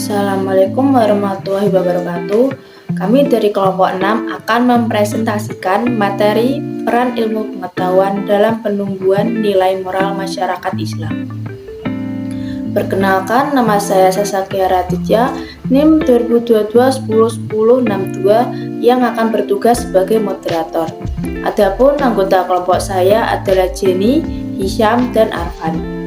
Assalamualaikum warahmatullahi wabarakatuh. Kami dari kelompok 6 akan mempresentasikan materi peran ilmu pengetahuan dalam penumbuhan nilai moral masyarakat Islam. Perkenalkan, nama saya Saskia Raditya, NIM 2022-101062 yang akan bertugas sebagai moderator. Adapun anggota kelompok saya adalah Jenny, Hisyam, dan Arfan.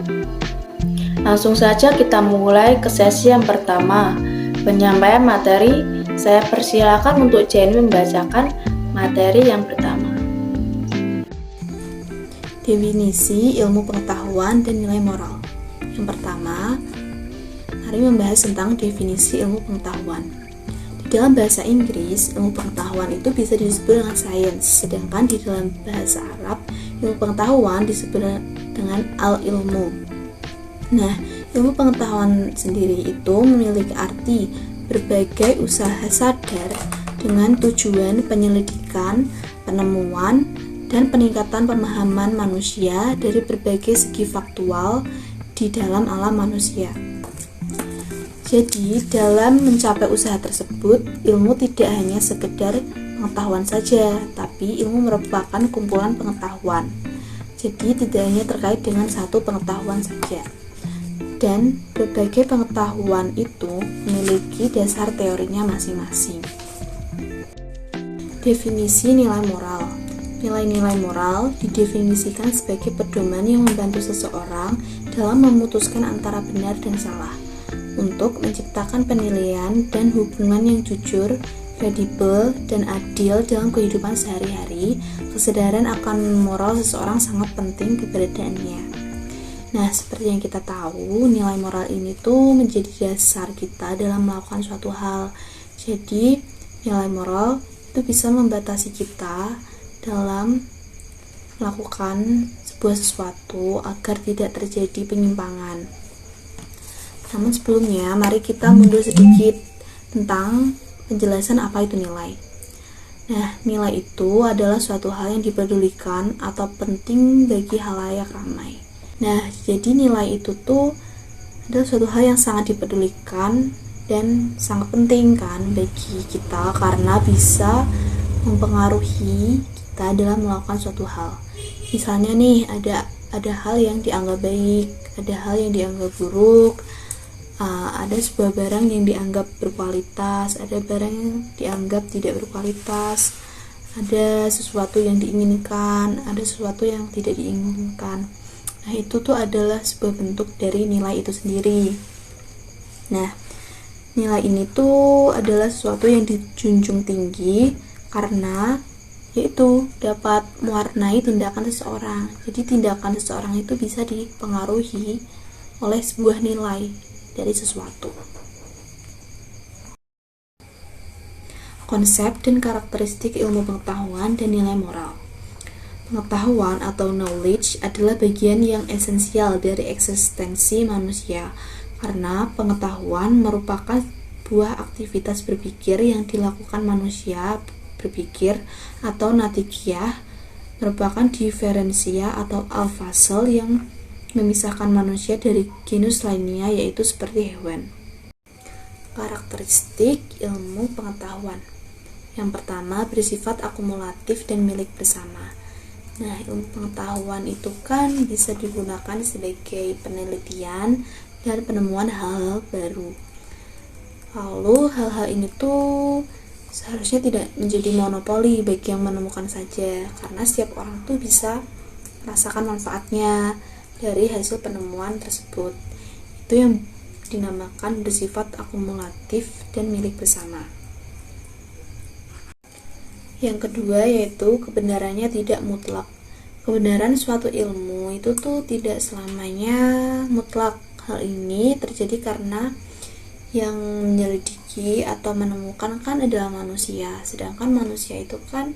Langsung saja kita mulai ke sesi yang pertama, penyampaian materi. Saya persilakan untuk Jenny membacakan materi yang pertama. Definisi ilmu pengetahuan dan nilai moral. Yang pertama, mari membahas tentang definisi ilmu pengetahuan. Di dalam bahasa Inggris, ilmu pengetahuan itu bisa disebut dengan science, sedangkan di dalam bahasa Arab, ilmu pengetahuan disebut dengan al-ilmu. Nah, ilmu pengetahuan sendiri itu memiliki arti berbagai usaha sadar dengan tujuan penyelidikan, penemuan, dan peningkatan pemahaman manusia dari berbagai segi faktual di dalam alam manusia. Jadi, dalam mencapai usaha tersebut, ilmu tidak hanya sekedar pengetahuan saja, tapi ilmu merupakan kumpulan pengetahuan. Jadi, tidak hanya terkait dengan satu pengetahuan saja. Dan berbagai pengetahuan itu memiliki dasar teorinya masing-masing. Definisi nilai moral. Nilai-nilai moral didefinisikan sebagai pedoman yang membantu seseorang dalam memutuskan antara benar dan salah, untuk menciptakan penilaian dan hubungan yang jujur, kredibel, dan adil dalam kehidupan sehari-hari. Kesadaran akan moral seseorang sangat penting keberadaannya. Nah, seperti yang kita tahu, nilai moral ini tuh menjadi dasar kita dalam melakukan suatu hal. Jadi, nilai moral itu bisa membatasi kita dalam melakukan sebuah sesuatu agar tidak terjadi penyimpangan. Namun sebelumnya, mari kita mundur sedikit tentang penjelasan apa itu nilai. Nah, nilai itu adalah suatu hal yang dipedulikan atau penting bagi halayak ramai. Nah, jadi nilai itu tuh adalah suatu hal yang sangat dipedulikan dan sangat penting kan bagi kita karena bisa mempengaruhi kita dalam melakukan suatu hal. Misalnya nih, ada hal yang dianggap baik, ada hal yang dianggap buruk, ada sebuah barang yang dianggap berkualitas, ada barang yang dianggap tidak berkualitas, ada sesuatu yang diinginkan, ada sesuatu yang tidak diinginkan. Nah, itu tuh adalah sebuah bentuk dari nilai itu sendiri. Nah, nilai ini tuh adalah sesuatu yang dijunjung tinggi karena yaitu dapat mewarnai tindakan seseorang. Jadi tindakan seseorang itu bisa dipengaruhi oleh sebuah nilai dari sesuatu. Konsep dan karakteristik ilmu pengetahuan dan nilai moral. Pengetahuan atau knowledge adalah bagian yang esensial dari eksistensi manusia karena pengetahuan merupakan buah aktivitas berpikir yang dilakukan manusia. Berpikir atau natikiyah merupakan diferensia atau al-fasl yang memisahkan manusia dari genus lainnya, yaitu seperti hewan. Karakteristik ilmu pengetahuan. Yang pertama, bersifat akumulatif dan milik bersama. Nah, ilmu pengetahuan itu kan bisa digunakan sebagai penelitian dan penemuan hal-hal baru. Lalu hal-hal ini tuh seharusnya tidak menjadi monopoli bagi yang menemukan saja, karena setiap orang tuh bisa merasakan manfaatnya dari hasil penemuan tersebut. Itu yang dinamakan bersifat akumulatif dan milik bersama. Yang kedua yaitu kebenarannya tidak mutlak. Kebenaran suatu ilmu itu tuh tidak selamanya mutlak. Hal ini terjadi karena yang menyelidiki atau menemukan kan adalah manusia, sedangkan manusia itu kan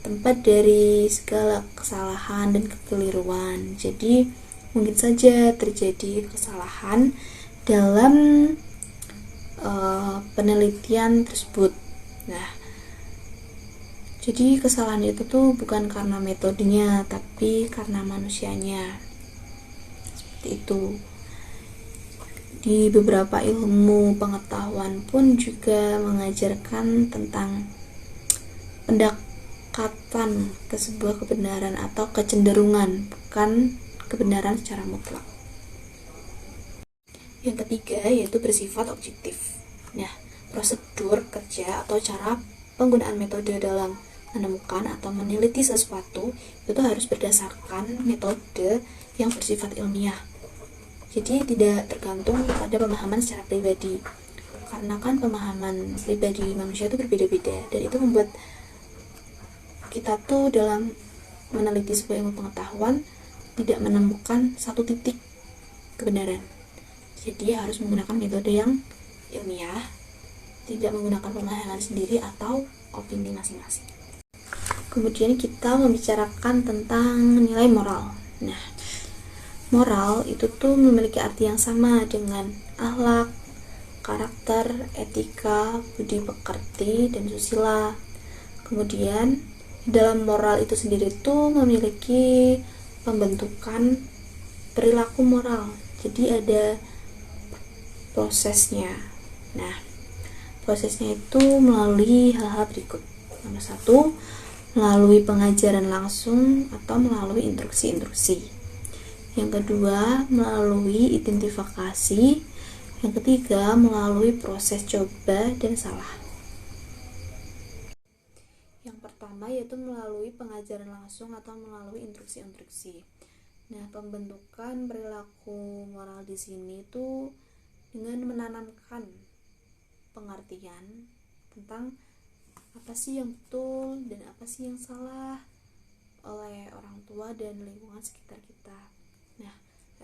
tempat dari segala kesalahan dan kekeliruan. Jadi mungkin saja terjadi kesalahan dalam penelitian tersebut. Nah, jadi kesalahan itu tuh bukan karena metodenya, tapi karena manusianya. Seperti itu. Di beberapa ilmu pengetahuan pun juga mengajarkan tentang pendekatan ke sebuah kebenaran atau kecenderungan, bukan kebenaran secara mutlak. Yang ketiga yaitu bersifat objektif. Nah, prosedur kerja atau cara penggunaan metode dalam menemukan atau meneliti sesuatu itu harus berdasarkan metode yang bersifat ilmiah. Jadi tidak tergantung pada pemahaman secara pribadi. Karena kan pemahaman pribadi manusia itu berbeda-beda, dan itu membuat kita tuh dalam meneliti sebuah ilmu pengetahuan tidak menemukan satu titik kebenaran. Jadi harus menggunakan metode yang ilmiah, tidak menggunakan pemahaman sendiri atau opini masing-masing. Kemudian kita membicarakan tentang nilai moral. Nah, moral itu tuh memiliki arti yang sama dengan akhlak, karakter, etika, budi pekerti, dan susila. Kemudian dalam moral itu sendiri tuh memiliki pembentukan perilaku moral. Jadi ada prosesnya. Nah, prosesnya itu melalui hal-hal berikut. Nomor 1, melalui pengajaran langsung atau melalui instruksi-instruksi. Yang kedua, melalui identifikasi. Yang ketiga, melalui proses coba dan salah. Yang pertama yaitu melalui pengajaran langsung atau melalui instruksi-instruksi. Nah, pembentukan perilaku moral di sini itu dengan menanamkan pengertian tentang apa sih yang betul dan apa sih yang salah oleh orang tua dan lingkungan sekitar kita. Nah,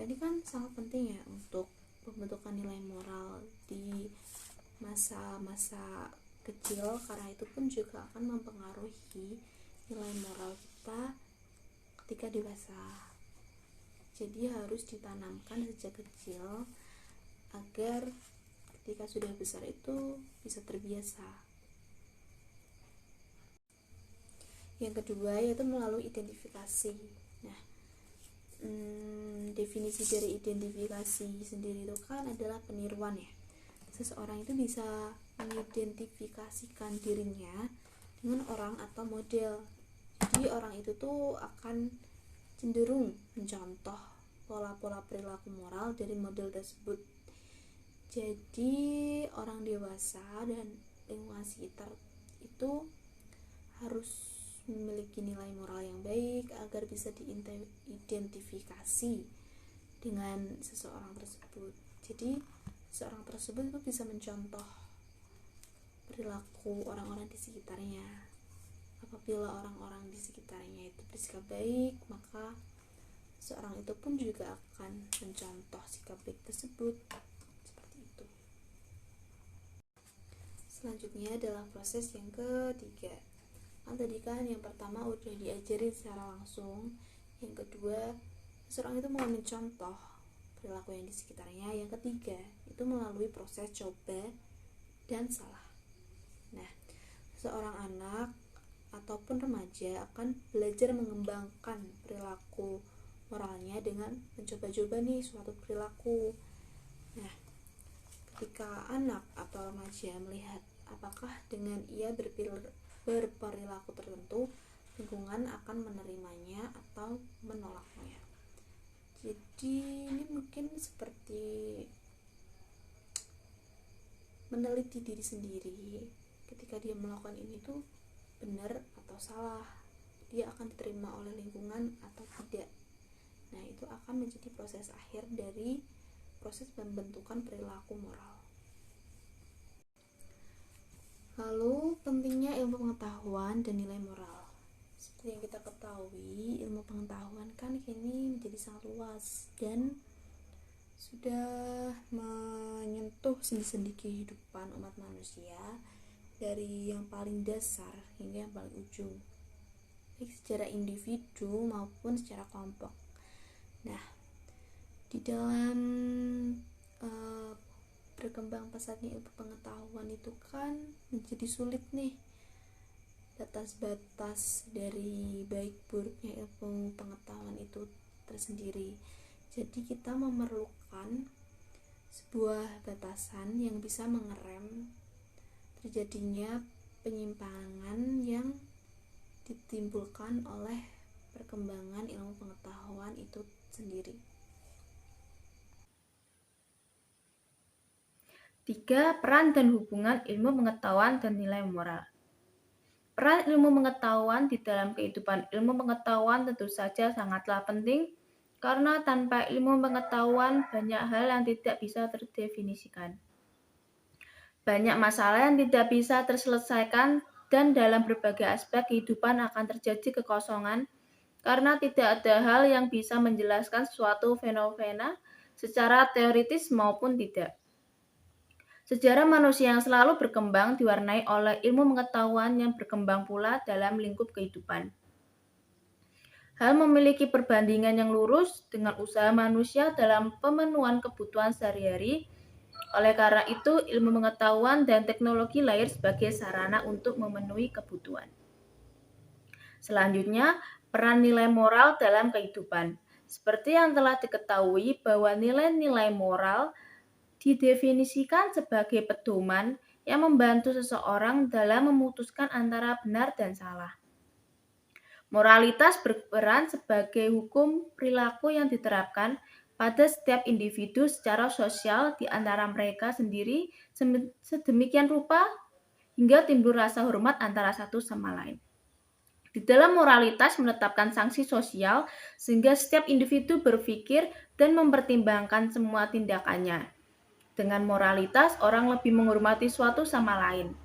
ini kan sangat penting ya untuk pembentukan nilai moral di masa-masa kecil, karena itu pun juga akan mempengaruhi nilai moral kita ketika dewasa. Jadi harus ditanamkan sejak kecil agar ketika sudah besar itu bisa terbiasa. Yang kedua yaitu melalui identifikasi. Nah, definisi dari identifikasi sendiri itu kan adalah peniruan ya. Seseorang itu bisa mengidentifikasikan dirinya dengan orang atau model. Jadi orang itu tuh akan cenderung mencontoh pola-pola perilaku moral dari model tersebut. Jadi orang dewasa dan lingkungan sekitar itu harus memiliki nilai moral yang baik agar bisa diidentifikasi dengan seseorang tersebut. Jadi seseorang tersebut itu bisa mencontoh perilaku orang-orang di sekitarnya. Apabila orang-orang di sekitarnya itu bersikap baik, maka seorang itu pun juga akan mencontoh sikap baik tersebut. Seperti itu. Selanjutnya adalah proses yang ketiga. Tadi kan yang pertama udah diajari secara langsung, yang kedua seorang itu mau mencontoh perilaku yang di sekitarnya, yang ketiga itu melalui proses coba dan salah. Nah, seorang anak ataupun remaja akan belajar mengembangkan perilaku moralnya dengan mencoba-coba nih suatu perilaku. Nah, ketika anak atau remaja melihat apakah dengan ia berperilaku tertentu, lingkungan akan menerimanya atau menolaknya. Jadi ini mungkin seperti meneliti diri sendiri. Ketika dia melakukan ini tuh benar atau salah, dia akan diterima oleh lingkungan atau tidak. Nah, itu akan menjadi proses akhir dari proses pembentukan perilaku moral. Lalu pentingnya ilmu pengetahuan dan nilai moral. Seperti yang kita ketahui, ilmu pengetahuan kan kini menjadi sangat luas dan sudah menyentuh sendi-sendi kehidupan umat manusia, dari yang paling dasar hingga yang paling ujung, baik secara individu maupun secara kelompok. Nah, di dalam berkembang pesatnya ilmu pengetahuan itu kan menjadi sulit nih batas-batas dari baik buruknya ilmu pengetahuan itu tersendiri. Jadi kita memerlukan sebuah batasan yang bisa mengerem terjadinya penyimpangan yang ditimbulkan oleh perkembangan ilmu pengetahuan itu sendiri. 3. Peran dan hubungan ilmu pengetahuan dan nilai moral. Peran ilmu pengetahuan di dalam kehidupan ilmu pengetahuan tentu saja sangatlah penting, karena tanpa ilmu pengetahuan banyak hal yang tidak bisa terdefinisikan. Banyak masalah yang tidak bisa terselesaikan dan dalam berbagai aspek kehidupan akan terjadi kekosongan karena tidak ada hal yang bisa menjelaskan suatu fenomena secara teoritis maupun tidak. Sejarah manusia yang selalu berkembang diwarnai oleh ilmu pengetahuan yang berkembang pula dalam lingkup kehidupan. Hal memiliki perbandingan yang lurus dengan usaha manusia dalam pemenuhan kebutuhan sehari-hari. Oleh karena itu, ilmu pengetahuan dan teknologi lahir sebagai sarana untuk memenuhi kebutuhan. Selanjutnya, peran nilai moral dalam kehidupan. Seperti yang telah diketahui bahwa nilai-nilai moral didefinisikan sebagai pedoman yang membantu seseorang dalam memutuskan antara benar dan salah. Moralitas berperan sebagai hukum perilaku yang diterapkan pada setiap individu secara sosial di antara mereka sendiri sedemikian rupa hingga timbul rasa hormat antara satu sama lain. Di dalam moralitas menetapkan sanksi sosial sehingga setiap individu berpikir dan mempertimbangkan semua tindakannya. Dengan moralitas, orang lebih menghormati suatu sama lain.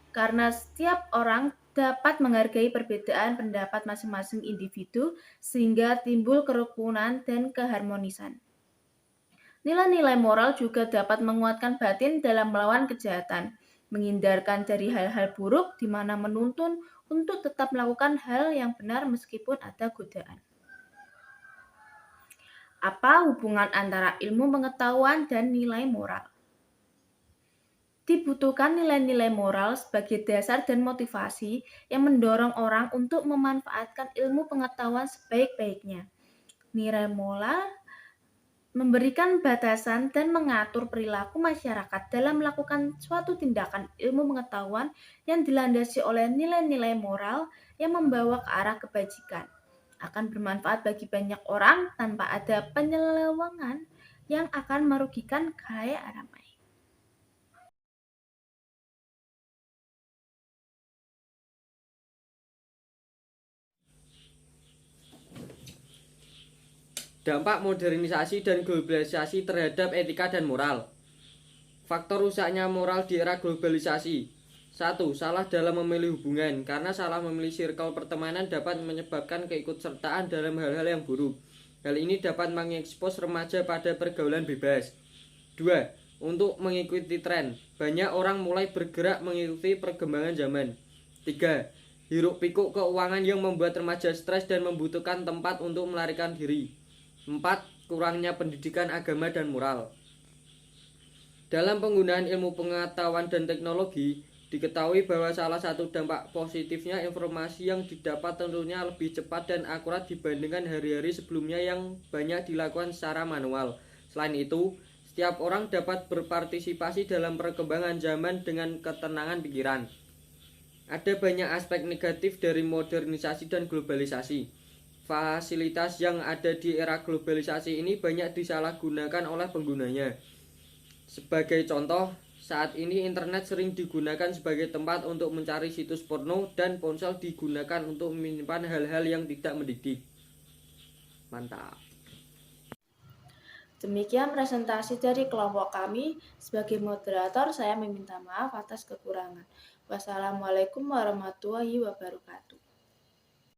Karena setiap orang dapat menghargai perbedaan pendapat masing-masing individu sehingga timbul kerukunan dan keharmonisan. Nilai-nilai moral juga dapat menguatkan batin dalam melawan kejahatan, menghindarkan dari hal-hal buruk di mana menuntun untuk tetap melakukan hal yang benar meskipun ada godaan. Apa hubungan antara ilmu pengetahuan dan nilai moral? Dibutuhkan nilai-nilai moral sebagai dasar dan motivasi yang mendorong orang untuk memanfaatkan ilmu pengetahuan sebaik-baiknya. Nilai moral memberikan batasan dan mengatur perilaku masyarakat dalam melakukan suatu tindakan ilmu pengetahuan yang dilandasi oleh nilai-nilai moral yang membawa ke arah kebajikan. Akan bermanfaat bagi banyak orang tanpa ada penyelewengan yang akan merugikan khalayak ramai. Dampak modernisasi dan globalisasi terhadap etika dan moral. Faktor rusaknya moral di era globalisasi. 1. Salah dalam memilih hubungan. Karena salah memilih circle pertemanan dapat menyebabkan keikutsertaan dalam hal-hal yang buruk. Hal ini dapat mengekspos remaja pada pergaulan bebas. 2. Untuk mengikuti tren. Banyak orang mulai bergerak mengikuti perkembangan zaman. 3. Hiruk pikuk keuangan yang membuat remaja stres dan membutuhkan tempat untuk melarikan diri. 4. Kurangnya pendidikan agama dan moral. Dalam penggunaan ilmu pengetahuan dan teknologi, diketahui bahwa salah satu dampak positifnya informasi yang didapat tentunya lebih cepat dan akurat dibandingkan hari-hari sebelumnya yang banyak dilakukan secara manual. Selain itu, setiap orang dapat berpartisipasi dalam perkembangan zaman dengan ketenangan pikiran. Ada banyak aspek negatif dari modernisasi dan globalisasi. Fasilitas yang ada di era globalisasi ini banyak disalahgunakan oleh penggunanya. Sebagai contoh, saat ini internet sering digunakan sebagai tempat untuk mencari situs porno dan ponsel digunakan untuk menyimpan hal-hal yang tidak mendidik. Mantap. Demikian presentasi dari kelompok kami. Sebagai moderator, saya meminta maaf atas kekurangan. Wassalamualaikum warahmatullahi wabarakatuh.